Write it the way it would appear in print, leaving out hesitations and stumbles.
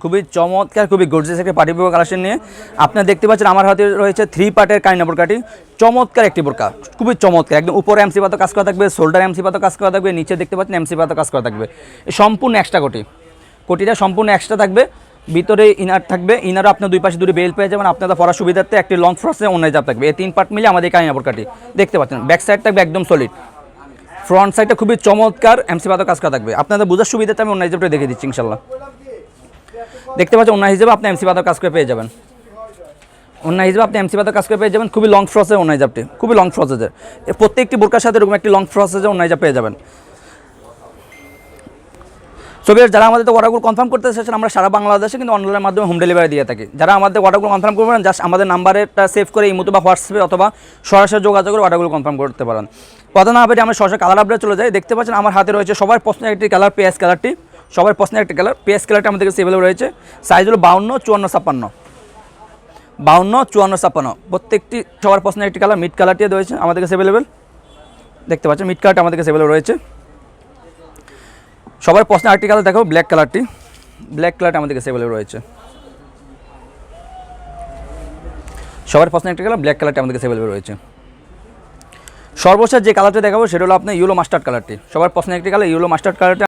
খুবই চমৎকার, খুবই গর্জিয়াস একটা পার্টি বোরকা কালেকশন নিয়ে আপনারা দেখতে পাচ্ছেন আমার হাতে রয়েছে 3 পার্টের কাইনা বোরকাটি। চমৎকার একটি বোরকা, খুবই চমৎকার, একদম উপরে এমসি পাতা কাজ করা থাকবে, শোল্ডার এমসি পাতা কাজ করা থাকবে, নিচে দেখতে পাচ্ছেন এমসি পাতা কাজ করা থাকবে। সম্পূর্ণ এক্সট্রা কোটিটা সম্পূর্ণ এক্সট্রা থাকবে। ভিতরে ইনার থাকবে, ইনারও আপনার দুই পাশে দুটো বেল পেয়ে যাবেন। আপনাদের পরার সুবিধার্থে একটি লং ফ্রসে অন্য জাপ থাকবে। এই 3 পার্ট মিলে আমাদের কাইনা বোরকাটি দেখতে পাচ্ছেন। ব্যাক সাইড থাকবে একদম সলিড, ফ্রন্ট সাইডটা খুবই চমৎকার এমসি পাতা কাজ করা থাকবে। আপনাদের বোঝার সুবিধাতে আমি অন্য জাপটা দেখে দিচ্ছি ইনশাল্লাহ। দেখতে পাচ্ছেন অন্য হিসেবে আপনি এমসি পাতার কাজ করে পেয়ে যাবেন। অন্য হিসেবে আপনি এমসি পাতার কাজ করে পেয়ে যাবেন। খুবই লং ফ্রসের অন্য হিসাবটি, খুবই লং ফ্রসেজের। প্রত্যেকটি বোরকার সাথে এরকম একটি লং ফ্রসেজের অন্য হিসাব পেয়ে যাবেন। ছবি যারা আমাদের অর্ডারগুলো কনফার্ম করতে চাচ্ছেন, আমরা সারা বাংলাদেশে কিন্তু অনলাইনের মাধ্যমে হোম ডেলিভারি দিয়ে থাকি। যারা আমাদের অর্ডারগুলো কনফার্ম করবেন, জাস্ট আমাদের নাম্বারটা সেভ করে ইমোতে বা হোয়াটসঅ্যাপে অথবা সরাসরি যোগাযোগ করে অর্ডারগুলো কনফার্ম করতে পারেন। কথা না হবে আমরা সরাসরি কালার আপডেট চলে যাই। দেখতে পাচ্ছেন আমার হাতে রয়েছে সবার পছন্দের একটি কালার, পেঁয়াজ কালারটি। সবার পছন্দের একটি কালার, পেঁয়াজ কালারটা আমাদের কাছে অ্যাভেলেবল রয়েছে। সাইজ হলো 52, 54, 56, 52, 54, 56। প্রত্যেকটি সবার পছন্দের একটি কালার, মিড কালারটি রয়েছে আমাদের কাছে অ্যাভেলেবল। দেখতে পাচ্ছেন মিড কালারটা আমাদের কাছে অ্যাভেলেবল রয়েছে। সবার পছন্দের আরেকটি কালার দেখো, ব্ল্যাক কালারটি। ব্ল্যাক কালারটা আমাদের কাছে অ্যাভেলেবল রয়েছে। সবার পছন্দের একটি কালার, ব্ল্যাক কালারটা আমাদের কাছে অ্যাভেলেবল রয়েছে। সর্বশেষ যে কালারটা দেখাবো সেটা হলো আপনার ইয়েলো মাস্টার্ড কালারটি। সবার পছন্দের একটি কালার, ইয়েলো মাস্টার্ড কালারটা